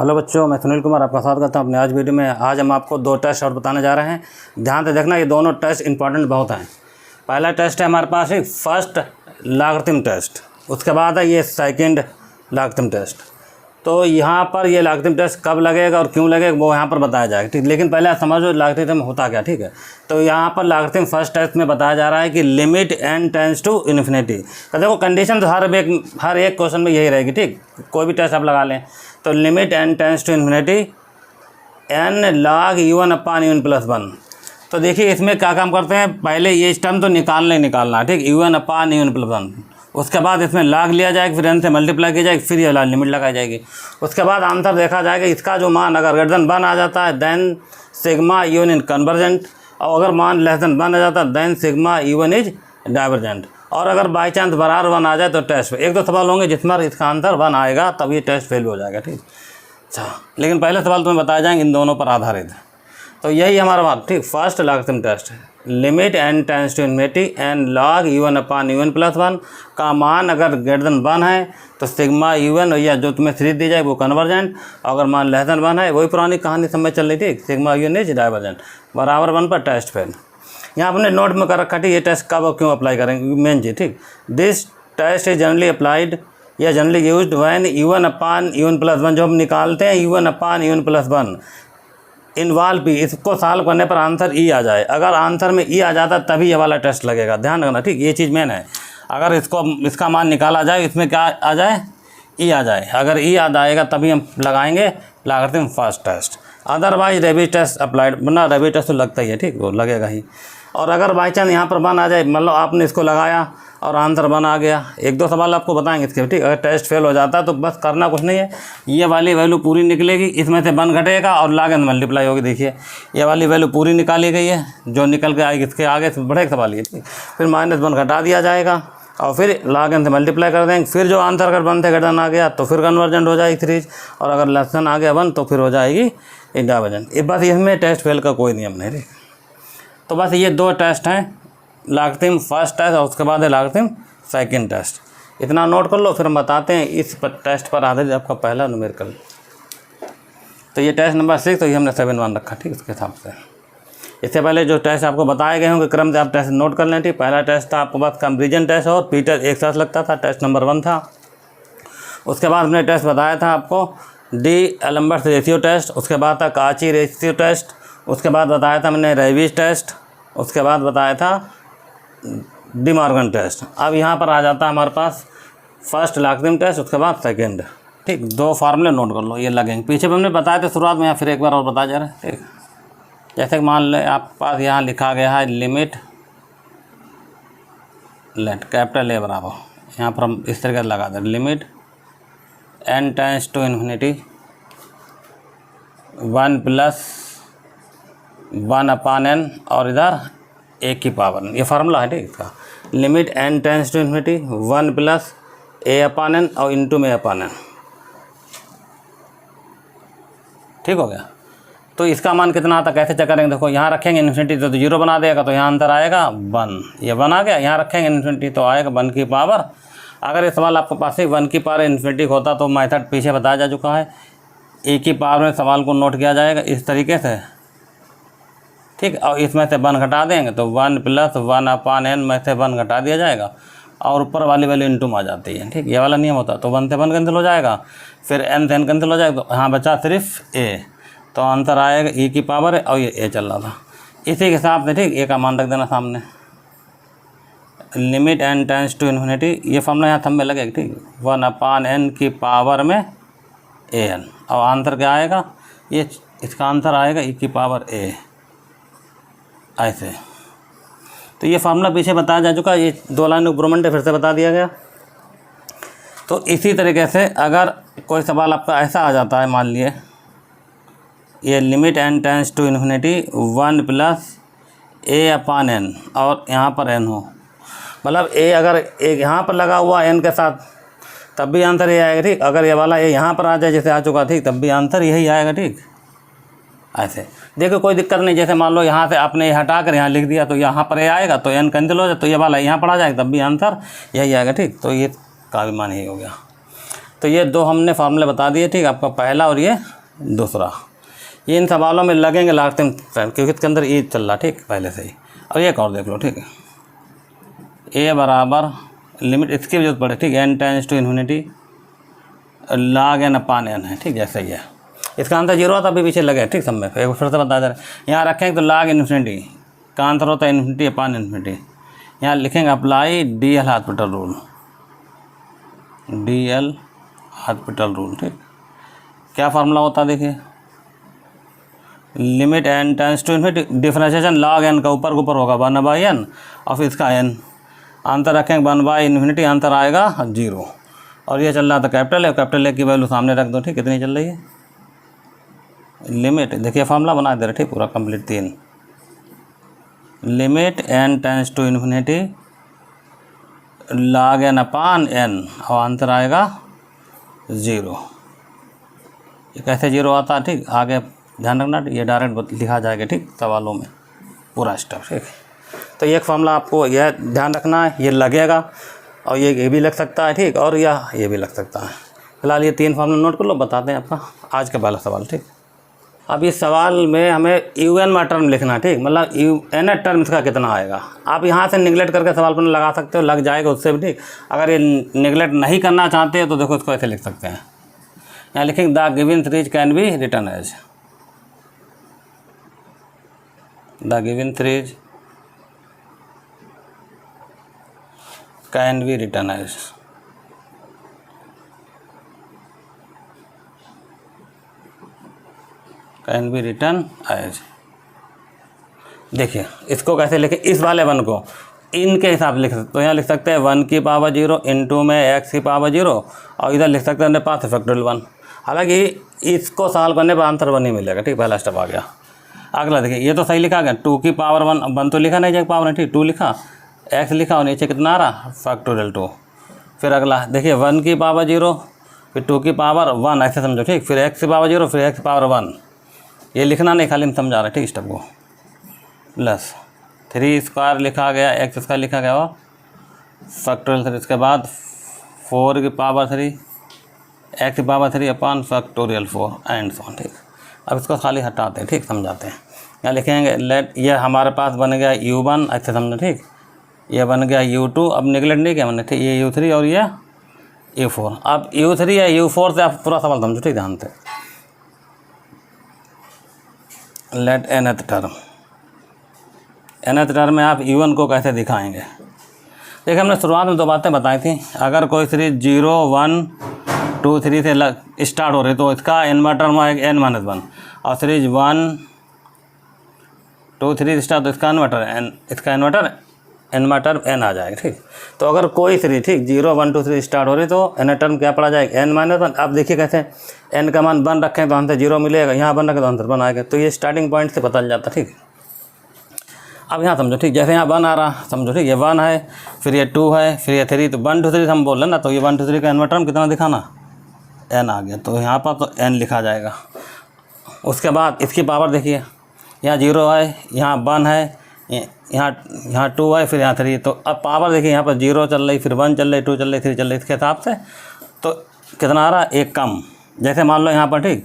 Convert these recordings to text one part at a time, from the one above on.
Hello बच्चों, मैं सुनील कुमार आपका स्वागत करता हूं अपने आज वीडियो में। आज हम आपको दो टेस्ट और बताने जा रहे हैं। ध्यान से देखना, ये दोनों टेस्ट इंपॉर्टेंट बहुत हैं। पहला टेस्ट है हमारे पास एक फर्स्ट लॉगरिथम टेस्ट, उसके बाद है ये सेकंड लॉगरिथम टेस्ट। तो यहाँ पर ये लॉगरिथम टेस्ट कब लगेगा और क्यों लगेगा वो यहाँ पर बताया जाएगा, ठीक। लेकिन पहले आप समझो लॉगरिथम होता क्या, ठीक है। तो यहाँ पर लॉगरिथम फर्स्ट टेस्ट में बताया जा रहा है कि limit n tends to infinity. तो देखो कंडीशन तो हर एक क्वेश्चन में यही रहेगी, ठीक। कोई भी टेस्ट आप लगा लें तो limit n tends to infinity n log u1 upon u1 plus 1। तो देखिए इसमें क्या काम करते हैं, पहले ये टर्म तो निकालना है, ठीक। u1 अपान u1 प्लस 1, उसके बाद इसमें log लिया जाएगा, फिर n से मल्टीप्लाई की जाएगी, फिर ये लिमिट लगाई जाएगी। उसके बाद आंसर देखा जाएगा, इसका जो मान अगर ग्रेटर देन 1 आ जाता है then sigma u1 is convergent, और अगर मान लेस देन 1 आ जाता है then sigma u1 is divergent. और अगर बाई चांस बराबर 1 आ जाए तो टेस्ट एक दो सवाल होंगे जिसमें इसका आंसर 1 आएगा, तब ये टेस्ट फेल हो जाएगा, ठीक। अच्छा, लेकिन पहले सवाल तुम्हें बताए जाएंगे इन दोनों पर आधारित। तो यही हमारा बात, ठीक। फर्स्ट लॉगरिथम टेस्ट है, limit n tends to infinity n log u1 upon u1 plus 1 का मान अगर ग्रेटर देन 1 है तो सिग्मा u1 या जो तुम्हें सीरीज दी जाए वो कन्वर्जेंट, अगर मान लेस देन 1 है, वही पुरानी कहानी समझ चल रही थी, सिग्मा u1 इज डाइवर्जेंट। बराबर 1 पर टेस्ट फेल। यहाँ अपने नोट में कर रखा, ठीक। ये टेस्ट कब और क्यों अप्लाई करेंगे, मेन चीज़, ठीक। This test is generally applied या generally used when u1 upon u1 plus 1, जो हम निकालते हैं u1 upon u1 plus 1 involve भी, इसको सॉल्व करने पर आंसर ई आ जाए। अगर आंसर में ई आ जाता तभी ये वाला टेस्ट लगेगा, ध्यान रखना, ठीक। ये चीज़ मेन है। अगर इसका मान निकाला जाए, इसमें क्या आ जाए, ई आ जाए। अगर ई याद आएगा तभी हम लगाएंगे logarithm first test, otherwise Raabe's test applied, वरना रेबिज टेस्ट तो लगता ही है, ठीक, वो लगेगा ही। और अगर बाई चांस यहाँ पर 1 आ जाए, मतलब आपने इसको लगाया और आंसर 1 आ गया, एक दो सवाल आपको बताएंगे इसके, ठीक। अगर टेस्ट फेल हो जाता है तो बस करना कुछ नहीं है, ये वाली वैल्यू पूरी निकलेगी, इसमें से 1 घटेगा और log n मल्टीप्लाई होगी। देखिए ये वाली वैल्यू पूरी निकाली गई है, जो निकल के आएगी इसके आगे से बढ़े सवाल ये, ठीक। फिर -1 घटा दिया जाएगा और फिर log n से मल्टीप्लाई कर देंगे। फिर जो आंसर अगर 1 से घटना आ गया तो फिर कन्वर्जेंट हो जाएगी सीरीज, और अगर लेस देन आ गया 1 तो फिर हो जाएगी डाइवर्जेंट। इस बात इसमें टेस्ट फेल का कोई नियम नहीं, ठीक। तो बस ये दो टेस्ट हैं, लॉगरिथम फर्स्ट टेस्ट और उसके बाद है लॉगरिथम सेकंड टेस्ट। इतना नोट कर लो, फिर हम बताते हैं इस टेस्ट पर आधारित आपका पहला न्यूमेरिकल। तो ये टेस्ट नंबर 6, तो ये हमने 7 रखा, ठीक, उसके हिसाब से। इससे पहले जो टेस्ट आपको बताए गए होंगे क्रम से आप टेस्ट नोट कर लें, ठीक। पहला टेस्ट था आपको पास कंपेरिजन टेस्ट और पीटर एक साथ लगता था, टेस्ट नंबर 1 था। उसके बाद हमने टेस्ट बताया था आपको डी एल्बर्ट रेशियो टेस्ट, उसके बाद था काची रेशियो टेस्ट, उसके बाद बताया था हमने रेबिज टेस्ट, उसके बाद बताया था डी मॉर्गन टेस्ट। अब यहाँ पर आ जाता है हमारे पास फर्स्ट लॉगरिथम टेस्ट, उसके बाद सेकंड, ठीक। दो फार्मूले नोट कर लो, ये लगेंगे। पीछे भी हमने बताया था शुरुआत में, यहाँ फिर एक बार और बताया जा रहा है, ठीक। जैसे कि मान लें आपके पास यहाँ लिखा गया है लिमिट लेट कैपिटल A बराबर, यहाँ पर हम इस तरीके से लगा दें, limit n tends to infinity 1 plus 1 upon n और इधर a की पावर n, ये फार्मूला है, ठीक। इसका limit n tends to infinity 1 plus a upon n और इंटू में अपान n, ठीक हो गया। तो इसका मान कितना आता, कैसे चेक करेंगे, देखो यहाँ रखेंगे इन्फिनिटी तो 0 बना देगा, तो यहाँ आंसर आएगा 1, ये 1 आ गया। यहाँ रखेंगे इन्फिनिटी तो आएगा 1 की पावर। अगर ये सवाल आपके पास ही 1 की पावर इन्फिनिटी होता तो मेथड पीछे बताया जा चुका है, a की पावर में सवाल को नोट किया जाएगा इस तरीके से, ठीक। और इसमें से 1 घटा देंगे तो 1 प्लस 1 अपान n में से 1 घटा दिया जाएगा और ऊपर वाली वैल्यू इंटू में आ जाती है, ठीक। ये वाला नियम होता है। तो 1 से 1 कैंसिल हो जाएगा, फिर n से n कैंसिल हो जाएगा, तो यहाँ बचा सिर्फ a, तो आंसर आएगा e की पावर है और ये a चल रहा था इसी के हिसाब से, ठीक। a का मान रख देना सामने, limit n tends to infinity, ये फॉर्मूला यहाँ थंब में लगेगा, ठीक। 1 अपान n की पावर में an, और आंसर क्या आएगा, ये इसका आंसर आएगा e की पावर a, ऐसे। तो ये फार्मूला पीछे बताया जा चुका है, ये 2 लाइन इम्प्रूवमेंट है, फिर से बता दिया गया। तो इसी तरीके से अगर कोई सवाल आपका ऐसा आ जाता है, मान लिए ये limit n tends to infinity 1 plus a upon n और यहाँ पर n हो, मतलब a अगर एक यहाँ पर लगा हुआ n के साथ तब भी आंसर ये आएगा, ठीक। अगर ये वाला a यहाँ पर आ जाए जैसे आ चुका, ठीक, तब भी आंसर यही आएगा, ठीक। ऐसे देखो कोई दिक्कत नहीं, जैसे मान लो यहाँ से आपने ये हटा कर यहाँ लिख दिया तो यहाँ पर ये आएगा, तो n कैंसिल हो जाए, तो ये वाला यहाँ पर आ जाएगा, तब भी आंसर यही आएगा, ठीक। तो ये का भी मान यही हो गया। तो ये दो हमने फार्मूले बता दिए, ठीक, आपका पहला और ये दूसरा। ये इन सवालों में लगेंगे लास्ट टाइम क्योंकि इसके अंदर ये चल रहा, ठीक, पहले से ही। और एक और देख लो, ठीक है, ए बराबर लिमिट, इसकी भी जरूरत पड़े, ठीक, n tends to infinity log n upon n है, ठीक, जैसे ही है। इसका आंसर 0 होता अभी पीछे लगे, ठीक, सब में एक फिर से बता दे रहे हैं। यहाँ रखेंगे तो log इन्फिनिटी का आंसर होता है इन्फिनिटी अपान इन्फिनिटी। यहाँ लिखेंगे apply DL hospital rule, DL hospital rule, ठीक। क्या फार्मूला होता है देखिए, limit n tends to infinity, differentiation log n का ऊपर होगा 1/n और फिर इसका n, आंसर रखेंगे 1/इन्फिनिटी, आंसर आएगा 0। और ये चल रहा था कैपिटल है, कैपिटल ए की वैल्यू सामने रख दो, ठीक, कितनी चल रही है लिमिट, देखिए फार्मूला बना दे रहे, ठीक, पूरा complete 3, limit n tends to infinity log n upon n और आंसर आएगा 0। ये कैसे 0 आता है, ठीक, आगे ध्यान रखना, ये डायरेक्ट लिखा जाएगा, ठीक, सवालों में पूरा स्टेप, ठीक। तो ये एक फार्मूला आपको यह ध्यान रखना है, ये लगेगा और ये भी लग सकता है, ठीक, और ये भी लग सकता है। फिलहाल ये 3 फार्मूला नोट कर लो, बताते हैं आपका आज का पहला सवाल, ठीक। अब इस सवाल में हमें UN में टर्म लिखना है, ठीक, मतलब n टर्म इसका कितना आएगा। आप यहाँ से निगलेक्ट करके सवाल पर लगा सकते हो, लग जाएगा उससे भी, ठीक। अगर ये निगलेक्ट नहीं करना चाहते हो तो देखो इसको ऐसे लिख सकते हैं, यहाँ लिखेंगे the given series can be written as, the given series can be written as, can be written as. देखिए इसको कैसे लिखें, इस वाले 1 को इनके हिसाब से लिख सकते, तो यहाँ लिख सकते हैं 1 की पावर 0 इंटू में x की पावर 0 और इधर लिख सकते हैं अपने पास फैक्टोरियल 1। हालांकि इसको सॉल्व करने पर आंसर 1 ही मिलेगा, ठीक, पहला स्टेप आ गया। अगला देखिए, ये तो सही लिखा गया, 2 की पावर 1 तो लिखा नहीं जाएगा पावर, ठीक, 2 लिखा, x लिखा और नीचे कितना आ रहा फैक्टोरियल 2। फिर अगला देखिए 1 की पावर 0 फिर 2 की पावर 1, ऐसे समझो, ठीक, फिर x की पावर 0 फिर x की पावर 1, ये लिखना नहीं, खाली हम समझा रहे, ठीक, स्टेप को, प्लस 3 स्क्वायर लिखा गया, x स्क्वायर लिखा गया और फैक्टोरियल 3, इसके बाद 4 की पावर 3 x की power 3 upon factorial 4 and so, ठीक। अब इसको खाली हटाते हैं, ठीक, समझाते हैं। यहाँ लिखेंगे लेट, ये हमारे पास बन गया U1, ऐसे समझो, ठीक, ये बन गया U2, अब निगलेक्ट नहीं किया मैंने, ठीक, ये U3 और ये U4। अब U3 या U4 से आप पूरा सवाल समझो, ठीक, ध्यान से। Let nth term, nth term में आप U1 को कैसे दिखाएंगे। देखिए हमने शुरुआत में 2 बातें बताई थी, अगर कोई सीरीज 0 1 2 3 से स्टार्ट हो रही तो इसका n टर्म आएगा n-1 और सीरीज 1 2 3 स्टार्ट तो इसका इन्वर्टर n, इसका इन्वर्टर n टर्म n आ जाएगा, ठीक। तो अगर कोई सीरीज, ठीक, 0 1 2 3 स्टार्ट हो रही तो n टर्म क्या पड़ा जाएगा n-1। अब देखिए कैसे n का मान 1 रखें तो आंसर 0 मिलेगा, यहाँ 1 रखें तो आंसर 1 आएगा, तो ये स्टार्टिंग पॉइंट से पता चल जाता, ठीक। अब यहाँ समझो, ठीक, जैसे यहाँ 1 आ रहा समझो, ठीक, ये 1 है फिर ये 2 है फिर ये 3, तो 1 2 3 हम बोल रहे ना, तो ये 1 2 3 का n टर्म कितना दिखाना n आ गया, तो यहाँ पर तो n लिखा जाएगा। उसके बाद इसकी पावर देखिए, यहाँ 0 है, यहाँ 1 है, यहाँ 2 है, फिर यहाँ 3, तो अब पावर देखिए यहाँ पर 0 चल रही, फिर 1 चल रही, 2 चल रही, 3 चल रही, इसके हिसाब से तो कितना आ रहा, 1 कम। जैसे मान लो यहाँ पर, ठीक,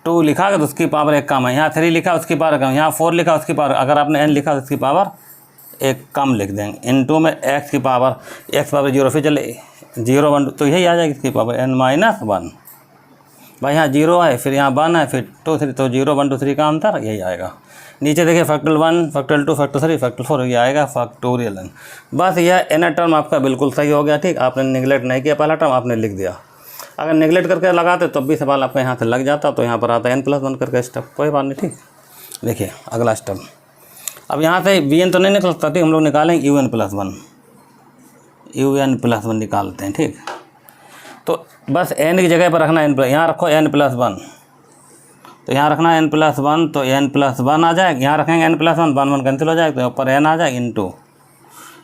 2 लिखा है तो उसकी पावर 1 कम है, यहाँ 3 लिखा उसकी पावर कम, यहाँ 4 लिखा उसकी पावर, अगर आपने n लिखा तो उसकी पावर 1 कम लिख देंगे, इनटू में x की पावर 0 फिर चले 0 1 तो यही आ जाएगी इसकी पावर n-1। भाई यहाँ 0 है फिर यहाँ 1 है फिर 2 3, तो 0 1 2 3 का आंसर यही आएगा। नीचे देखिए फैक्टोरियल 1 फैक्टोरियल 2 फैक्टोरियल 3 फैक्टोरियल 4 ये आएगा फैक्टोरियल n। बस यह n टर्म आपका बिल्कुल सही हो गया, ठीक, आपने निगलेक्ट नहीं किया, पहला टर्म आपने लिख दिया। अगर निगलेक्ट करके लगाते तब भी सवाल आपका यहाँ से लग जाता, तो यहाँ पर आता n+1 करके स्टेप, कोई बात नहीं, ठीक। देखिए अगला स्टेप, अब यहाँ से Vn तो नहीं निकल सकता, ठीक, हम लोग निकालेंगे UN+1, UN+1 निकालते हैं, ठीक। तो बस n की जगह पर रखना n+, यहाँ रखो n+1, तो यहाँ रखना n+1, तो n+1 आ जाएगा, यहाँ रखेंगे n+1 1 1 कैंसिल हो जाएगा, तो ऊपर n आ जाएगा इंटू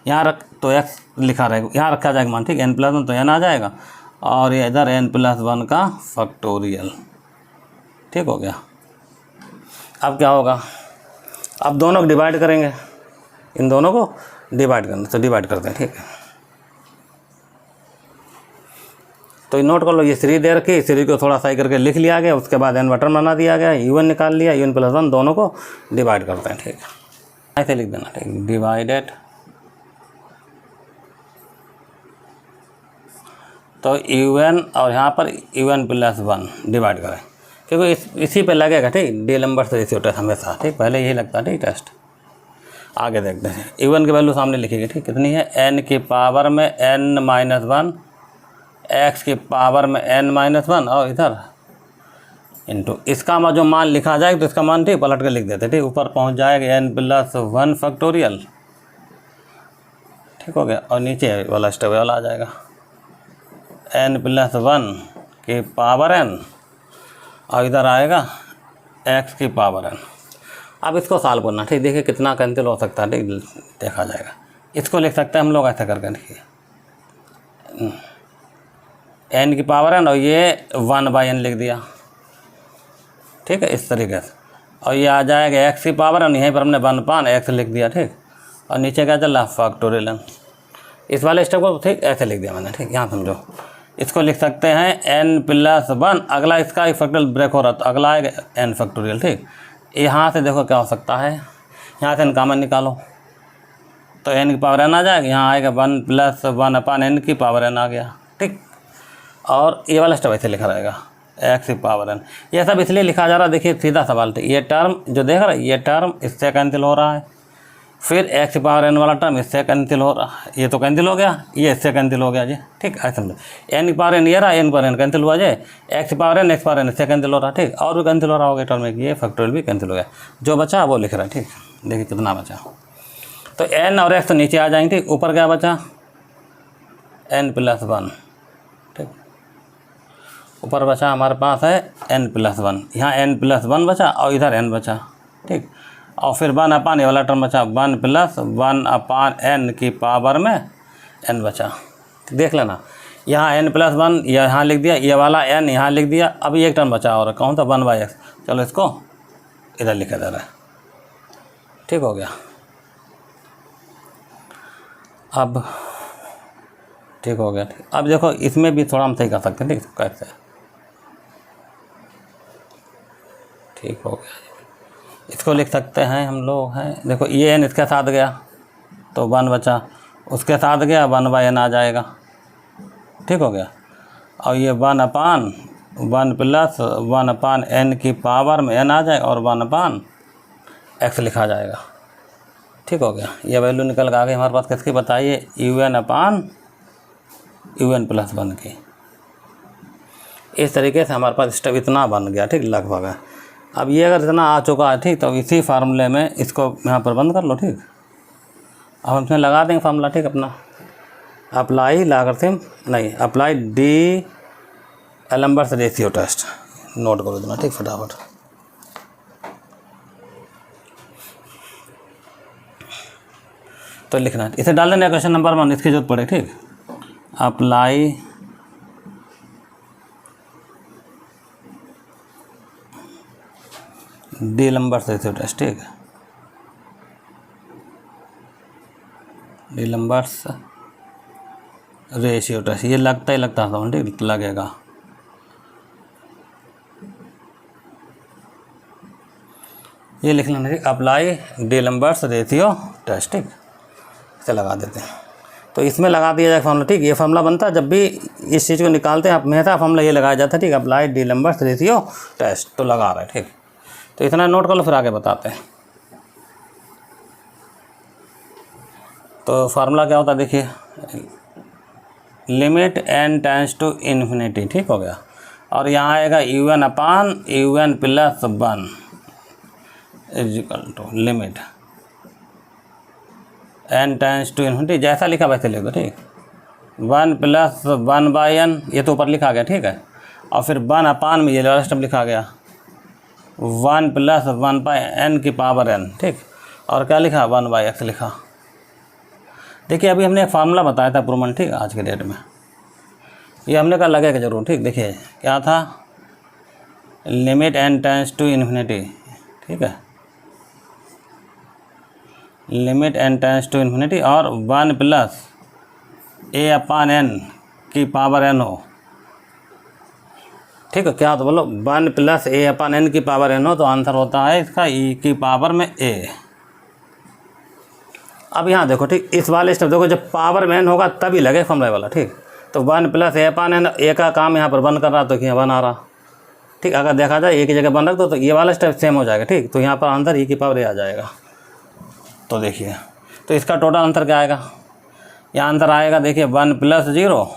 यहाँ रख तो x लिखा रहेगा, यहाँ रखा जाएगा मान, ठीक, n+1 तो n आ जाएगा और ये इधर n+1 का फैक्टोरियल, ठीक हो गया। अब क्या होगा, अब दोनों को डिवाइड करेंगे, इन दोनों को डिवाइड करना, तो डिवाइड करते हैं, ठीक है। तो नोट कर लो, ये सीरीज दे रखी, सीरीज को थोड़ा सही करके लिख लिया गया, उसके बाद इन्वर्टर बना दिया गया, UN निकाल लिया, UN प्लस 1 दोनों को डिवाइड करते हैं। ठीक है, ऐसे लिख देना। ठीक, डिवाइडेड, तो UN और यहाँ पर UN प्लस 1 डिवाइड करें, क्योंकि इसी पे लगेगा। ठीक, डी लंबर रेशियो टेस्ट हमेशा। ठीक, पहले यही लगता है। ठीक, टेस्ट आगे देखते हैं। UN की वैल्यू सामने लिखिएगा। ठीक, कितनी है, n की पावर में n-1, x की पावर में n-1 और इधर इंटू इसका जो मान लिखा जाएगा तो इसका मान ठीक पलट के लिख देते। ठीक, ऊपर पहुंच जाएगा n प्लस 1 फैक्टोरियल। ठीक हो गया, और नीचे वाला स्टेप वाला आ जाएगा n प्लस 1 की पावर n और इधर आएगा x की पावर n। अब इसको सॉल्व करना। ठीक, देखिए कितना कैंसिल हो सकता है। ठीक, देखा जाएगा। इसको लिख सकते हैं हम लोग ऐसा करके। देखिए n की पावर n और ये 1/n लिख दिया। ठीक है, इस तरीके से, और ये आ जाएगा x की पावर n, यहीं पर हमने 1/x लिख दिया। ठीक, और नीचे क्या चल रहा, फैक्टोरियल n। इस वाले स्टेप को ठीक ऐसे लिख दिया मैंने। ठीक, यहाँ समझो, इसको लिख सकते हैं n प्लस 1, अगला इसका एक फैक्टोरियल ब्रेक हो रहा तो अगला आएगा n फैक्टोरियल। ठीक, यहाँ से देखो क्या हो सकता है, यहाँ से n कॉमन निकालो तो n की पावर n आ जाएगा, यहाँ आएगा 1 प्लस 1/n की पावर n आ गया। ठीक, और ये वाला स्टेप ऐसे लिखा रहेगा x की पावर n। ये सब इसलिए लिखा जा रहा है, देखिए सीधा सवाल। ठीक, ये टर्म जो देख रहा है, ये टर्म इससे कैंसिल हो रहा है, फिर x की पावर n वाला टर्म इससे कैंसिल हो रहा है, ये तो कैंसिल हो गया, ये इससे कैंसिल हो गया जी। ठीक, ऐसे समझो, n की पावर n ये रहा, n की पावर n कैंसिल हुआ जी, x की पावर n इससे कैंसिल हो रहा। ठीक, और भी कैंसिल हो रहा होगा टर्म में, ये फैक्टोरियल भी कैंसिल हो गया, जो बचा वो लिख रहा है। ठीक, देखिए कितना बचा, तो n और x तो नीचे आ जाएंगे। ठीक, ऊपर क्या बचा, n प्लस 1। ठीक, ऊपर बचा हमारे पास है n प्लस 1, यहाँ n प्लस 1 बचा और इधर n बचा। ठीक, और फिर 1/n ये वाला टर्म बचा, 1 प्लस 1/n की पावर में n बचा। देख लेना, यहाँ n प्लस 1 यहाँ लिख दिया, ये वाला n यहाँ लिख दिया। अब एक टर्म बचा और कौन सा, 1/x। चलो इसको इधर लिखा जा रहा है। ठीक हो गया, अब ठीक हो गया। ठीक, अब देखो इसमें भी थोड़ा हम सही कर सकते हैं। ठीक, कैसे, ठीक हो गया, इसको लिख सकते हैं हम लोग हैं। देखो ये n इसके साथ गया तो 1 बचा, उसके साथ गया 1/n आ जाएगा। ठीक हो गया, और ये 1/1 प्लस 1/n की पावर में n आ जाएगा और 1/x लिखा जाएगा। ठीक हो गया, ये वैल्यू निकल के आ गई हमारे पास किसकी बताइए, UN प्लस 1 की। इस तरीके से हमारे पास स्टेप इतना बन गया। ठीक, लगभग है। अब ये अगर इतना आ चुका है, ठीक, तो इसी फार्मूले में इसको यहाँ पर बंद कर लो। ठीक, अब हम इसमें लगा देंगे फार्मूला। ठीक, अपना अप्लाई लॉगरिथम नहीं, apply D'Alembert ratio test, note करो देना। ठीक, फटाफट तो लिखना है, इसे डाल देना क्वेश्चन नंबर 1, इसकी जरूरत पड़े। ठीक, apply D Lambert ratio test. ठीक, डी लंबर्ट रेशियो टेस्ट, ये लगता ही लगता था। ठीक, लगेगा, ये लिख लेना। ठीक, apply D Lambert ratio test. ठीक, इसे लगा देते हैं, तो इसमें लगा दिया जाए फॉर्मूला। ठीक, ये फॉर्मूला बनता है जब भी इस चीज़ को निकालते हैं, हमेशा फॉर्मूला ये लगाया जाता है। ठीक, apply D Lambert ratio test, तो लगा रहे हैं। ठीक, तो इतना नोट कर लो, फिर आगे बताते हैं। तो फार्मूला क्या होता है, देखिए, limit n tends to infinity. ठीक हो गया, और यहाँ आएगा UN plus 1 equal to limit n tends to infinity, जैसा लिखा वैसे लिख दो। ठीक, 1 प्लस 1/n, ये तो ऊपर लिखा गया। ठीक है, और फिर 1/n में ये वाला स्टेप लिखा गया, 1 प्लस 1/n की पावर n। ठीक, और क्या लिखा, 1/x लिखा। देखिए अभी हमने एक फार्मूला बताया था प्रूवमेंट। ठीक, आज के डेट में ये हमने कहा लगेगा जरूर। ठीक, देखिए क्या था, limit n tends to infinity. ठीक है, limit n tends to infinity और 1 प्लस a/n की पावर n हो ठीक है। क्या तो बोलो 1 + a/n की पावर n हो तो आंसर होता है इसका e की पावर में a। अब यहाँ देखो ठीक, इस वाले स्टेप देखो, जब पावर में n होगा तभी लगे फॉर्मूला वाला, ठीक। तो 1 + a/n, a का काम यहाँ पर 1 कर रहा तो यहाँ 1 आ रहा, ठीक। अगर देखा जाए एक ही जगह 1 रख दो तो ये वाला स्टेप सेम हो जाएगा, ठीक। तो यहाँ पर आंसर e की पावर a आ जाएगा। तो देखिए, तो इसका टोटल आंसर क्या आएगा, यहाँ आंसर आएगा देखिए 1 + 0,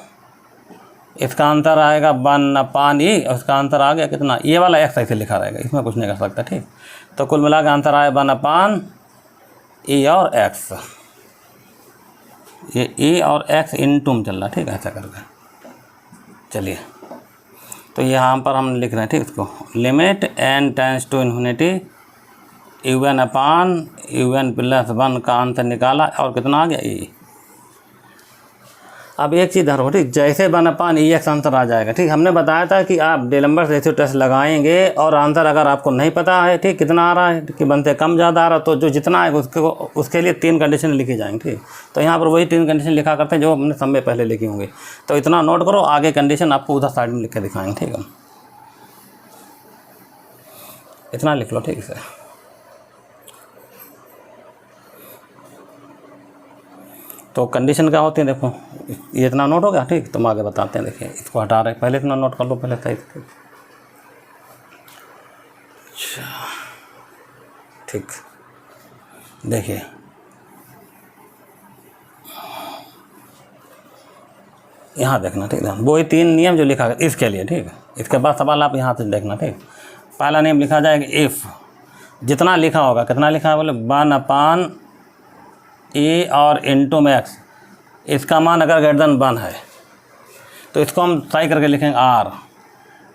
इसका आंसर आएगा 1/e, और इसका आंसर आ गया कितना, ये वाला x ऐसे लिखा रहेगा, इसमें कुछ नहीं कर सकता, ठीक। तो कुल मिला के आंसर आया 1/e और x, ये e और x इनटू में चल रहा, ठीक है, ऐसा करके। चलिए, तो यहाँ पर हम लिख रहे हैं, ठीक, इसको limit n tends to infinity un/un + 1 का आंसर निकाला और कितना आ गया e। अब एक चीज़ धरो, ठीक, जैसे 1/ex आंसर आ जाएगा, ठीक। हमने बताया था कि आप डेलम्बर्ट रेशियो टेस्ट लगाएंगे और आंसर अगर आपको नहीं पता है, ठीक, कितना आ रहा है, कि बनते कम ज़्यादा आ रहा, तो जो जितना आएगा उसके लिए 3 कंडीशन लिखी जाएंगी, ठीक। तो यहाँ पर वही 3 कंडीशन लिखा करते हैं जो हमने समय पहले लिखी होंगी। तो इतना नोट करो, आगे कंडीशन आपको उधर साइड में लिख के दिखाएंगे, ठीक है। इतना लिख लो, ठीक है। तो कंडीशन क्या होती है, देखो ये इतना नोट हो गया, ठीक। तो हम आगे बताते हैं, देखिए इसको हटा रहे, पहले इतना नोट कर लो पहले सही, अच्छा, ठीक। देखिए यहाँ देखना, ठीक है, वही 3 नियम जो लिखा है इसके लिए, ठीक है। इसके बाद सवाल आप यहाँ से देखना, ठीक। पहला नियम लिखा जाएगा इफ़, जितना लिखा होगा, कितना लिखा है बोले 1/e और इनटू में x, इसका मान अगर >1 है तो इसको हम सही करके लिखेंगे r,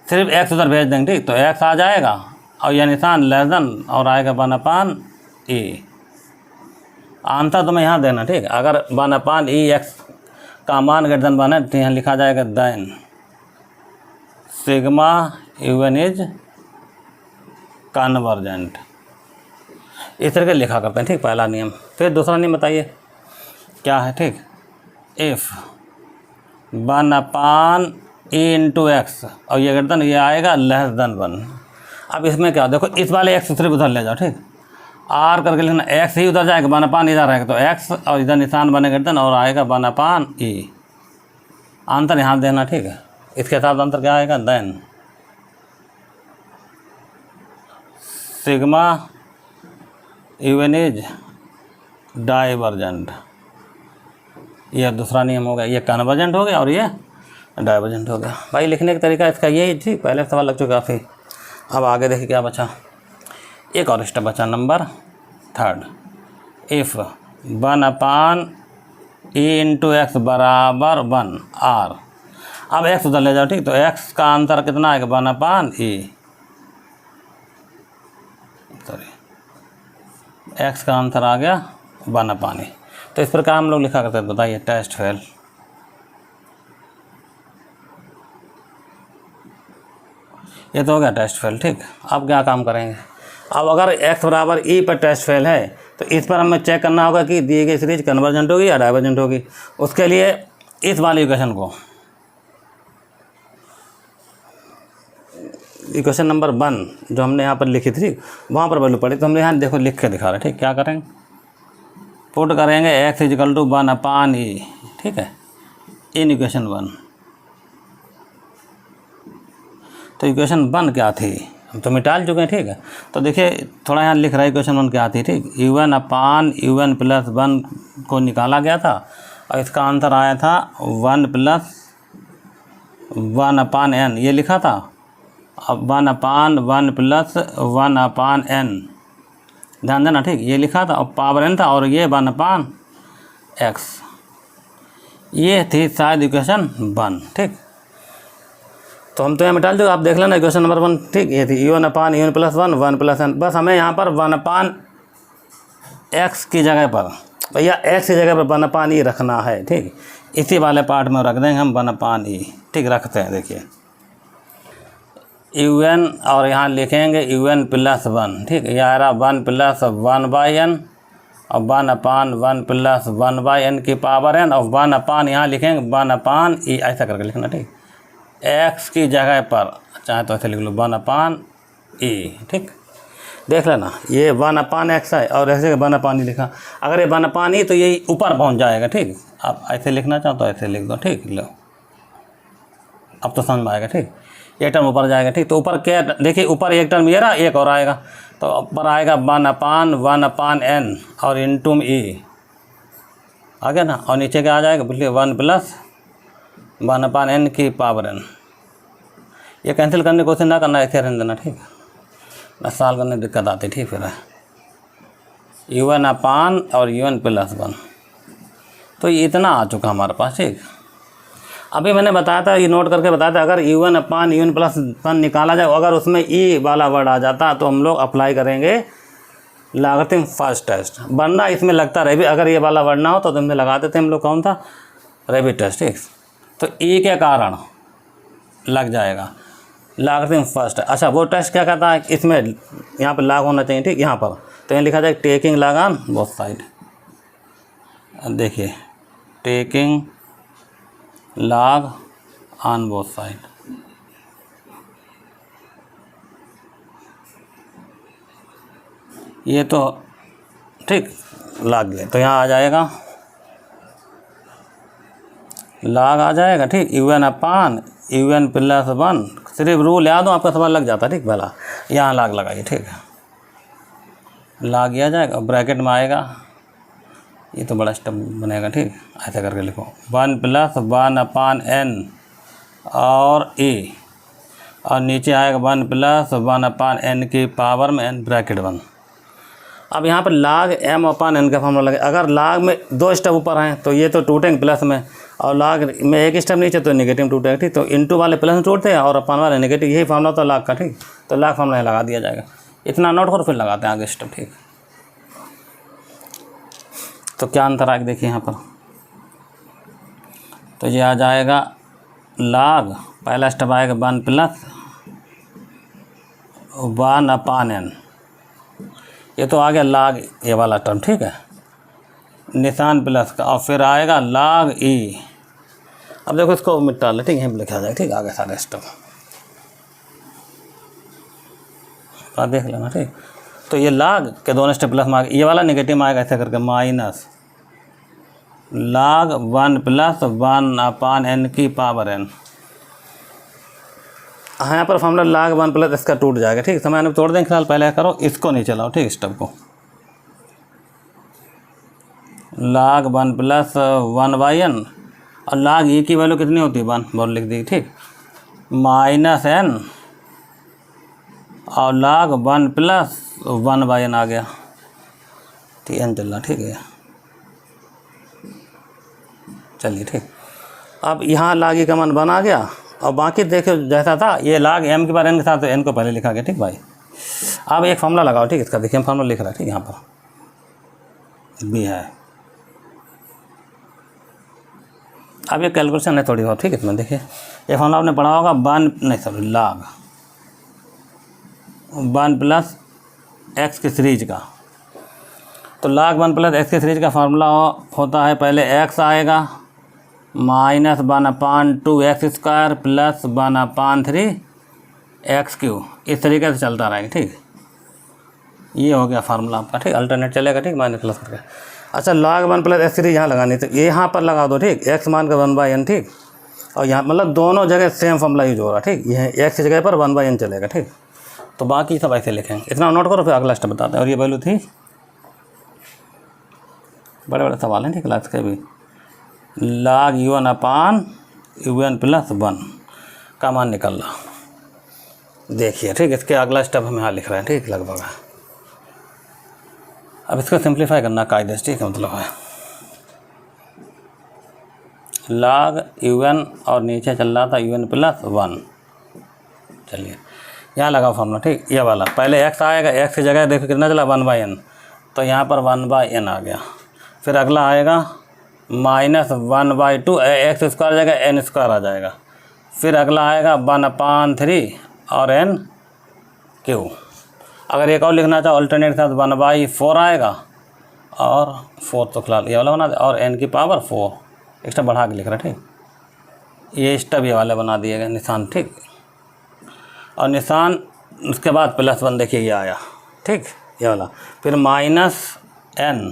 सिर्फ x उधर भेज देंगे, ठीक। तो x आ जाएगा और यह निशान <, और आएगा 1/e। आंसर तुम्हें यहाँ देना, ठीक। अगर 1/e x का मान >1 है तो यहाँ लिखा जाएगा then sigma un is convergent, इस तरह के लिखा करते हैं, ठीक, पहला नियम। फिर दूसरा नियम बताइए क्या है, ठीक। इफ़ 1/e इंटू x और ये गर्दन ये आएगा <1। अब इसमें क्या, देखो इस वाले x सिर्फ उधर ले जाओ, ठीक। r करके लिखना, x ही उधर जाएगा, 1/e इधर रहेगा, तो x और इधर निशान बने गर्दन और आएगा 1/e। आंसर यहाँ देना, ठीक है। इसके साथ आंसर क्या आएगा, then sigma un is divergent. यह दूसरा नियम हो गया, ये कन्वर्जेंट हो गया और ये डाइवर्जेंट हो गया। भाई लिखने का तरीका इसका यही, ठीक। पहले सवाल लग चुका काफ़ी। अब आगे देखिए क्या बचा, एक और स्टेप बचा, number 3। If 1/e into x बराबर 1 r, अब x उधर ले जाओ, ठीक। तो x का आंसर कितना आएगा 1/e, सॉरी x का आंसर आ गया 1/e। तो इस प्रकार हम लोग लिखा करते हैं, बताइए टेस्ट फेल। ये तो हो गया टेस्ट फेल, ठीक। अब क्या काम करेंगे, अब अगर x बराबर e पर टेस्ट फेल है तो इस पर हमें चेक करना होगा कि दी गई सीरीज कन्वर्जेंट होगी या डाइवर्जेंट होगी। उसके लिए इस वाली इक्वेशन को, इक्वेशन नंबर 1 जो हमने यहाँ पर लिखी थी वहाँ पर वैल्यू पड़ी, तो हमने यहाँ देखो लिख के दिखा रहे हैं, ठीक। क्या करेंगे, पुट करेंगे x = 1/e, ठीक है, इन इक्वेशन 1। तो इक्वेशन 1 क्या थी, हम तो मिटाल चुके हैं, ठीक है। तो देखिए थोड़ा यहाँ लिख रहा है इक्वेशन 1 क्या थी, ठीक। un/un + 1 को निकाला गया था और इसका आंसर आया था 1 + 1/n, ये लिखा था। अब 1/1 + 1/n, ध्यान देना, ठीक। ये लिखा था और पावर n था और ये 1/x, ये थी शायद इक्वेशन 1, ठीक। तो हम तो यहाँ मिटा दो, आप देख लेना इक्वेशन नंबर 1, ठीक। ये थी un/un + 1 1 + n, बस हमें यहाँ पर 1/x की जगह पर, भैया x की जगह पर 1/e रखना है, ठीक। इसी वाले पार्ट में रख देंगे हम 1/e, ठीक। रखते हैं, देखिए un और यहाँ लिखेंगे un + 1, ठीक। यह आ रहा 1 + 1/n और 1/1 + 1/n की पावर n और 1/, यहाँ लिखेंगे 1/e, ऐसा करके लिखना, ठीक। x की जगह पर चाहे तो ऐसे लिख लो 1/e, ठीक। देख लेना ये 1/x है और ऐसे 1/e लिखा। अगर ये 1/e तो ये ऊपर पहुंच जाएगा, ठीक। आप ऐसे लिखना चाहो तो ऐसे लिख दो, ठीक। लो अब तो समझ में आएगा, ठीक। ये टर्म ऊपर जाएगा, ठीक। तो ऊपर क्या, देखिए ऊपर एक टर्म ये रहा, एक और आएगा, तो ऊपर आएगा 1/1/n और इंटू e आ गया ना। और नीचे क्या आ जाएगा, बोलिए 1+1/n की पावर n। ये कैंसिल करने की कोशिश ना करना, ऐसे रहने देना, ठीक। ना सॉल्व करने दिक्कत आती, ठीक। फिर un/, और un+1, तो ये इतना आ चुका हमारे पास, ठीक। अभी मैंने बताया था, ये नोट करके बताया था, अगर un/un+1 निकाला जाए, अगर उसमें e वाला वर्ड आ जाता तो हम लोग अप्लाई करेंगे लॉगरिथम फर्स्ट टेस्ट। वरना इसमें लगता रहे भी, अगर ये वाला वर्ड ना हो तो तुमने लगा देते हम लोग, कौन था, रेबिट टेस्ट, ठीक। तो e के कारण लग जाएगा लॉगरिथम फर्स्ट। अच्छा वो टेस्ट क्या कहता है, इसमें यहाँ पर लॉग होना चाहिए, ठीक। यहाँ पर तो यहाँ लिखा जाए taking log on both side. देखिए taking log on both side, ये तो ठीक लॉग ले, तो यहाँ आ जाएगा लॉग आ जाएगा, ठीक। un/un+1, सिर्फ रूल याद हो आपका सवाल लग जाता, ठीक। भला यहाँ लॉग लगाइए, ठीक है। लॉग किया जाएगा, ब्रैकेट में आएगा, ये तो बड़ा स्टेप बनेगा, ठीक। ऐसा करके लिखो 1+1/n और e, और नीचे आएगा 1+1/n की पावर में n ब्रैकेट 1। अब यहाँ पर log m/n का फॉर्मूला लगे। अगर log में 2 स्टेप ऊपर हैं तो ये तो टूटेंगे प्लस में, और log में 1 स्टेप नीचे तो नेगेटिव टूटेगा, ठीक। तो इनटू वाले प्लस में टूटते हैं और अपन वाले नेगेटिव, यही फॉर्मूला तो log का, ठीक। तो log फॉर्मूला लगा दिया जाएगा। इतना नोट करो, फिर लगाते हैं आगे स्टेप, ठीक। तो क्या अंतर आएगा देखिए यहाँ पर, तो ये आ जाएगा log, पहला स्टेप आएगा 1+1/n, ये तो आ गया log ये वाला टर्म, ठीक है, निशान प्लस का, और फिर आएगा log e। अब देखो इसको मिटा ले, ठीक है, लिखा जाएगा, ठीक। आगे सारे स्टेप देख लेना, ठीक। तो ये log के दोनों स्टेप प्लस में, ये वाला नेगेटिव में आएगा, ऐसे करके माइनस log 1+1/n की पावर n। हाँ यहाँ पर फॉर्मूला log 1+ इसका टूट जाएगा, ठीक। समय आने तोड़ देंगे, फिलहाल पहले करो इसको नहीं चलाओ, ठीक। स्टेप को log 1+1/n, और log e की वैल्यू कितनी होती है, 1 बोल लिख दी, ठीक। -n और log 1+1/n आ गया, ठीक। n चल रहा, ठीक है, चलिए, ठीक। अब यहाँ log e का मान 1 आ गया, और बाकी देखो जैसा था, ये log m के बार n के साथ, तो n को पहले लिखा गया, ठीक भाई। अब एक फॉर्मूला लगाओ, ठीक। इसका देखिए फॉर्मूला लिख रहा है, ठीक। यहाँ पर भी है, अब ये कैलकुलेशन है थोड़ी बहुत, ठीक। इसमें देखिए ये फॉर्मूला आपने पढ़ा होगा, log 1+x की सीरीज का। तो log 1+x की सीरीज का फार्मूला होता है, पहले x आएगा -1/2x² प्लस 1/3x³, इस तरीके से चलता रहेगा, ठीक। ये हो गया फार्मूला आपका, ठीक। अल्टरनेट चलेगा, ठीक, माइनस प्लस करके। अच्छा log 1+x सीरीज यहाँ लगानी, तो ये यहाँ पर लगा दो, ठीक। x मान का 1/n, ठीक। और यहाँ मतलब दोनों जगह सेम फॉर्मूला यूज हो रहा है, ठीक। ये x की जगह पर 1/n चलेगा, ठीक। तो बाकी सब ऐसे लिखेंगे, इतना नोट करो, फिर अगला स्टेप बताते हैं। और ये वैल्यू थी, बड़े बड़े सवाल हैं, ठीक, क्लास के भी। log un/un+1 का मान निकल रहा, देखिए, ठीक। इसके अगला स्टेप हम यहाँ लिख रहे हैं, ठीक, लगभग। अब इसको सिंप्लीफाई करना कायदे से, ठीक है, मतलब है log un, और नीचे चल रहा था un+1। चलिए यहाँ लगाओ फॉर्मूला, ठीक। ये वाला पहले x आएगा, x की जगह देखो कितना चला, 1/n, तो यहाँ पर 1/n आ गया। फिर अगला आएगा -1/2, x² जगह n² आ जाएगा। फिर अगला आएगा 1/3 और n³। अगर एक और लिखना चाहो अल्टरनेट के साथ 1/4 आएगा, और 4 तो फिलहाल ये वाला बना दे, और n की पावर 4 एक्स्ट्रा बढ़ा के लिख रहा है, ठीक। ये स्टेप ये वाले बना दिए गए निशान, ठीक। और निशान उसके बाद +1 देखिए ये आया, ठीक, ये वाला। फिर -n,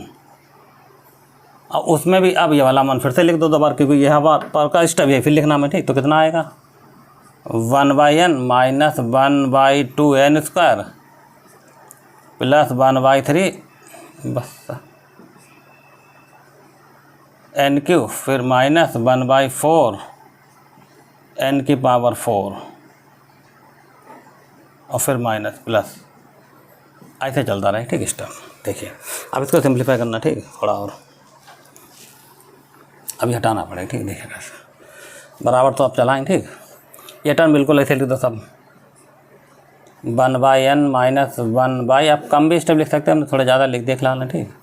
और उसमें भी अब ये वाला मान फिर से लिख दो 2 बार, क्योंकि यह पर का स्टेप ये फिर लिखना में, ठीक। तो कितना आएगा 1/n -1/2n² +1/3 बस n³ फिर -1/4 n⁴ और फिर माइनस प्लस, ऐसे चलता रहे, ठीक। स्टेप देखिए। अब इसको सिंप्लीफाई करना, ठीक, थोड़ा और अभी हटाना पड़ेगा, ठीक। देखिए कैसे बराबर तो आप चलाएँ, ठीक। ये टर्म बिल्कुल ऐसे लिख दो सब, 1/n -1/, आप कम भी स्टेप लिख सकते हैं, हमने थोड़ा ज़्यादा लिख देख लाना, ठीक।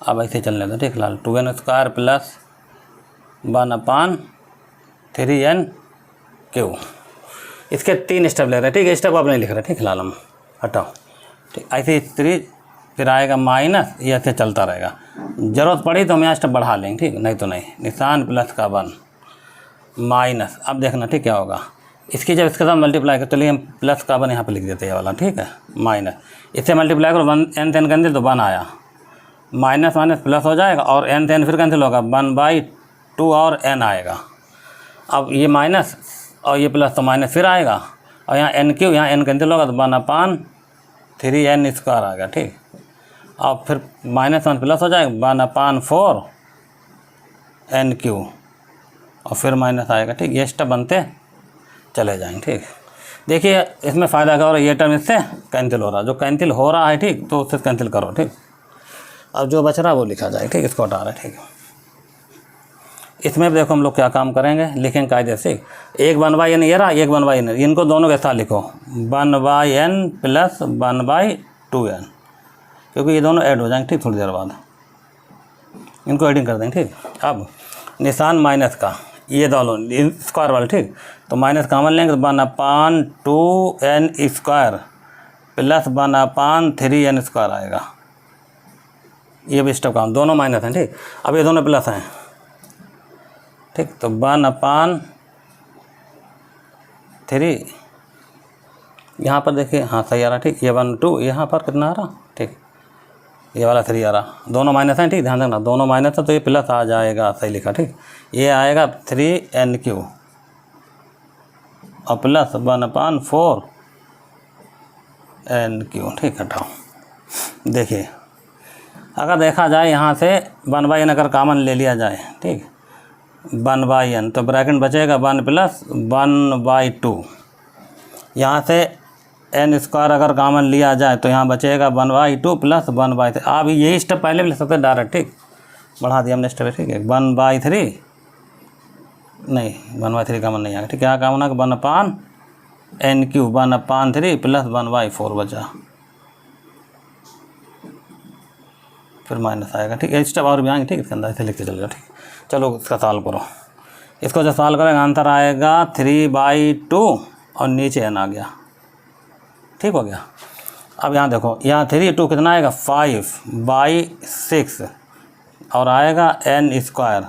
अब ऐसे चलने दो, ठीक। लाल 2n² + 1/3n³। इसके 3 स्टेप ले रहे हैं, ठीक है। स्टेप आप नहीं लिख रहे, ठीक। लाल हम हटाओ, ठीक। ऐसे 3 फिर आएगा माइनस, ये ऐसे चलता रहेगा। ज़रूरत पड़ी तो हम यहाँ स्टेप बढ़ा लेंगे, ठीक, नहीं तो नहीं। निशान +1 माइनस, अब देखना, ठीक, क्या होगा। इसकी जब इसके साथ मल्टीप्लाई कर, चलिए हम +1 यहाँ पे लिख देते हैं, ये वाला, ठीक है। माइनस, इससे मल्टीप्लाई करो, 1 n कैंसिल तो 1 आया, माइनस माइनस प्लस हो जाएगा, और n फिर कैंसिल होगा, 1/2 और n आएगा। अब ये माइनस और ये प्लस तो माइनस फिर आएगा, और यहाँ n³ यहाँ n कैंसिल होगा तो 1/3n² आएगा, ठीक। और फिर -1 प्लस हो जाएगा, 1/4n³ और फिर माइनस आएगा, ठीक। ये स्टेप बनते चले जाएंगे, ठीक। देखिए इसमें फ़ायदा क्या हो रहा है, ये टर्म इससे कैंसिल हो रहा है, जो कैंसिल हो रहा है, ठीक, तो उससे कैंसिल करो, ठीक। अब जो बच रहा है वो लिखा जाए, ठीक। इसको हटा रहे, ठीक। इसमें भी देखो हम लोग क्या काम करेंगे, लिखेंगे कायदे से। एक 1/n ये रहा, एक 1/n, इनको दोनों के साथ लिखो, 1/n + 1/2n, क्योंकि ये दोनों ऐड हो जाएंगे, ठीक। थोड़ी देर बाद इनको एडिंग कर देंगे, ठीक। अब निशान माइनस का, ये दोनों स्क्वायर वाले, ठीक। तो माइनस कॉमन लेंगे तो 1/2n² + 1/3n² आएगा। ये भी स्टेप काम, दोनों माइनस हैं, ठीक। अब ये दोनों प्लस हैं, ठीक। तो 1/3 यहाँ पर देखिए, हाँ सही आ रहा, ठीक। ये 1 2 यहाँ पर कितना आ रहा, ठीक। ये वाला 3 आ रहा, दोनों माइनस हैं, ठीक। ध्यान रखना, दोनों माइनस है तो ये प्लस आ जाएगा, सही लिखा, ठीक। ये आएगा 3n³ और प्लस 1/4n³, ठीक। हटाओ, देखिए अगर देखा जाए यहाँ से 1/n अगर कॉमन ले लिया जाए, ठीक, 1/n तो ब्रैकेट बचेगा 1 + 1/2। यहाँ से n² अगर कॉमन लिया जाए तो यहाँ बचेगा 1/2 + 1/3। आप यही स्टेप पहले भी लिख सकते हैं डायरेक्ट, ठीक। बढ़ा दिया हमने स्टेप, ठीक है। 1/3 नहीं, 1/3 कॉमन नहीं आएगा, ठीक। क्या कॉमन आएगा, 1/n³ 1/3 + 1/4 बचा, फिर माइनस आएगा, ठीक है। स्टेप और भी आएंगे, ठीक। इसके अंदर ऐसे लिखते चलेगा, ठीक। चलो इसका सॉल्व करो। इसको जब सॉल्व करेंगे आंसर आएगा 3/2 और नीचे n आ गया, ठीक हो गया। अब यहाँ देखो, यहाँ 3 2 कितना आएगा, 5/6 और आएगा n²।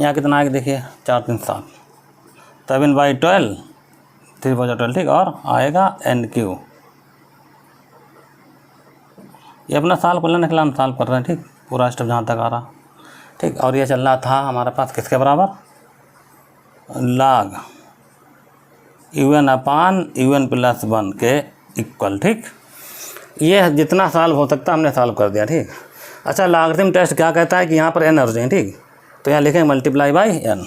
यहाँ कितना आएगा, देखिए 4 3 7 7/12 3/12, ठीक। और आएगा n³। ये अपना सॉल्व कर लेने के लिए हम सॉल्व कर रहे हैं, ठीक। पूरा स्टेप जहाँ तक आ रहा, ठीक। और ये चल रहा था हमारे पास किसके बराबर, log un/un + 1 के इक्वल, ठीक। ये जितना सॉल्व हो सकता हमने सॉल्व कर दिया, ठीक। अच्छा, लॉगरिथम टेस्ट क्या कहता है कि यहाँ पर n हो जाए, ठीक। तो यहाँ लिखेंगे ×n,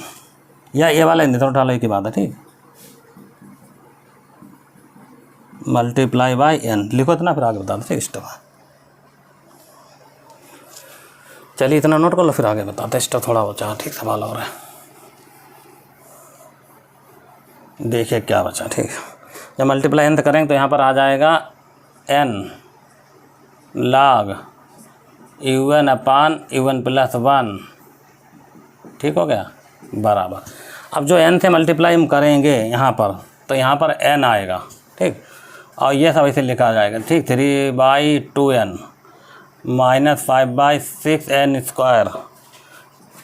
या ये वाला नहीं, तो उठा लो, एक ही बात है, ठीक। ×n लिखो इतना, फिर आगे बता दो, ठीक। स्टेप चलिए इतना नोट कर लो, फिर आगे बताते। स्टेप थोड़ा बचा, ठीक। सवाल हो रहा है, देखिए क्या बचा, ठीक। जब मल्टीप्लाई n करेंगे तो यहाँ पर आ जाएगा n log un/un + 1, ठीक हो गया, बराबर। अब जो n से मल्टीप्लाई हम करेंगे यहाँ पर, तो यहाँ पर n आएगा, ठीक। और ये सब ऐसे लिखा जाएगा, ठीक। 3/2n -5/6n² +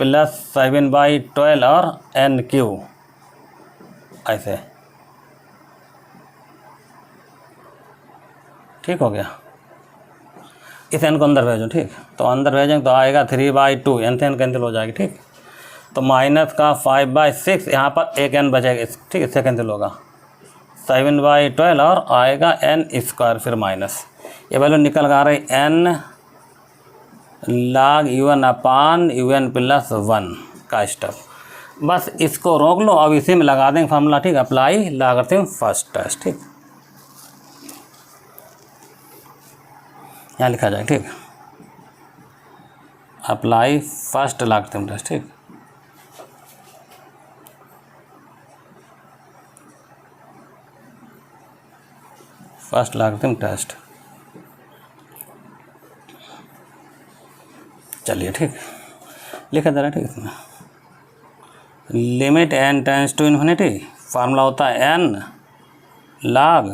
7/12 और n³ ऐसे, ठीक हो गया। इस n को अंदर भेजो, ठीक। तो अंदर भेजेंगे तो आएगा 3/2, n से n कैंसिल हो जाएगी, ठीक। तो माइनस का 5/6, यहाँ पर एक n बचेगा, ठीक, इससे कैंसिल होगा 7/12 और आएगा n² फिर माइनस, ये वैल्यू निकल कर आ रही n log un/un+1 का स्टेप। बस इसको रोक लो, अब इसी में लगा देंगे फार्मूला, ठीक। अप्लाई लॉगरिथम फर्स्ट टेस्ट, ठीक, यहाँ लिखा जाए, ठीक। अप्लाई फर्स्ट लॉगरिथम टेस्ट, ठीक। फर्स्ट लॉगरिथम टेस्ट, चलिए, ठीक, लिखा जा रहा है, ठीक। इसमें limit n tends to infinity, formula होता है n log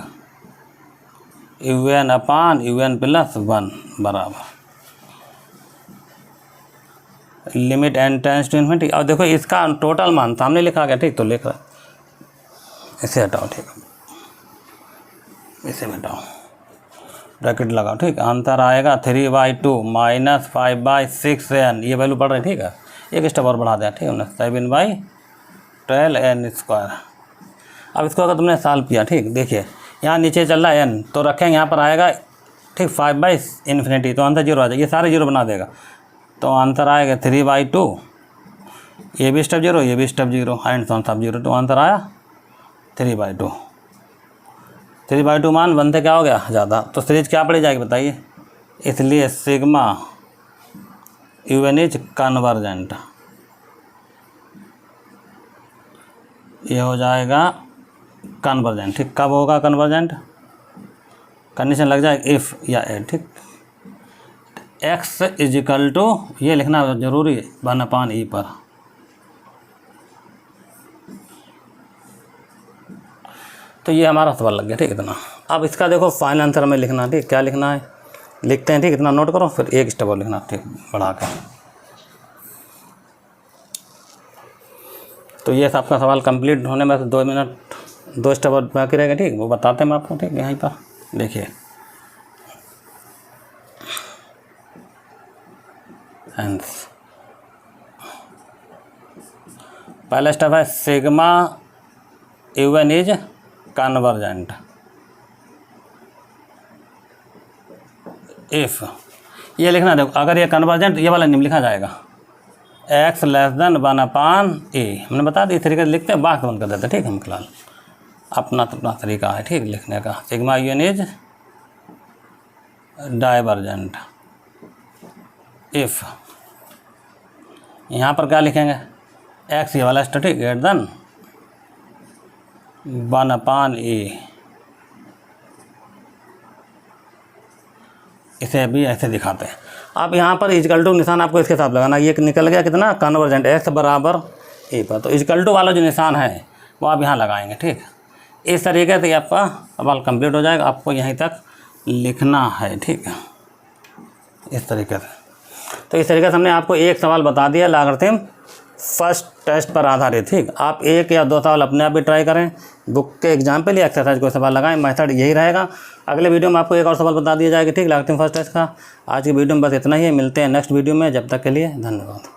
un/un+1 बराबर limit n tends to infinity. और देखो इसका टोटल मान सामने लिखा गया, ठीक। तो लिख रहा, इसे हटाओ, ठीक, इसे हटाओ, ब्रैकेट लगाओ, ठीक। आंसर आएगा 3/2 माइनस 5/6n, ये वैल्यू बढ़ रही है, ठीक है। एक स्टेप और बढ़ा दिया, ठीक है, 7/12 n²। अब इसको अगर तुमने सॉल्व किया, ठीक, देखिए यहाँ नीचे चल रहा है n, तो रखेंगे यहाँ पर आएगा, ठीक, 5/∞, तो आंसर 0 आ जाएगा, ये सारे 0 बना देगा, तो आंसर आएगा 3/2, ये भी स्टेप 0, ये भी स्टेप 0, एंड तो सब 0, तो आंसर आया 3/2। 3/2 मान 1 से क्या हो गया ज़्यादा, तो सीरीज क्या पड़ी जाएगी बताइए, इसलिए सिग्मा un इज कन्वर्जेंट, ये हो जाएगा कन्वर्जेंट, ठीक। कब होगा कन्वर्जेंट, कंडीशन लग जाए इफ़ या एड, ठीक। x इजिकल टू, ये लिखना जरूरी है, 1/e पर, तो ये हमारा सवाल लग गया, ठीक। इतना अब इसका देखो फाइनल आंसर हमें लिखना, ठीक। क्या लिखना है लिखते हैं, ठीक। इतना नोट करो, फिर एक स्टेप और लिखना, ठीक, बढ़ा कर। तो ये आपका सवाल कंप्लीट होने में 2 मिनट 2 स्टेप और बाकी रहेगा, ठीक। वो बताते हैं मैं आपको, ठीक। यहीं पर देखिए पहला स्टेप है sigma un is convergent if, ये लिखना, देखो अगर ये कन्वर्जेंट, ये वाला नियम लिखा जाएगा x <1/a, हमने बता दी, इस तरीके से लिखते हैं, बात बंद कर देते हैं, ठीक। हम फिलहाल अपना तरीका है, ठीक, लिखने का। Sigma un is divergent if, यहाँ पर क्या लिखेंगे, x ये वाला स्टेप, ठीक, ग्रेटर देन 1/a, इसे भी ऐसे दिखाते हैं। अब यहाँ पर इजकल टू निशान आपको इसके साथ लगाना, ये निकल गया कितना कन्वर्जेंट, x बराबर a पर, तो इजकल टू वाला जो निशान है वो आप यहाँ लगाएंगे, ठीक। इस तरीके से आपका सवाल कंप्लीट हो जाएगा, आपको यहीं तक लिखना है, ठीक है, इस तरीके से। तो इस तरीके से हमने आपको एक सवाल बता दिया लॉगरिथम फर्स्ट टेस्ट पर आधारित, ठीक। आप 1 या 2 सवाल अपने आप भी ट्राई करें, बुक के एग्जाम्पल या एक्सरसाइज कोई सवाल लगाएं, मेथड यही रहेगा। अगले वीडियो में आपको एक और सवाल बता दिया जाएगा, ठीक, लॉगरिथम फर्स्ट टेस्ट का। आज की वीडियो में बस इतना ही है, मिलते हैं नेक्स्ट वीडियो में, जब तक के लिए धन्यवाद।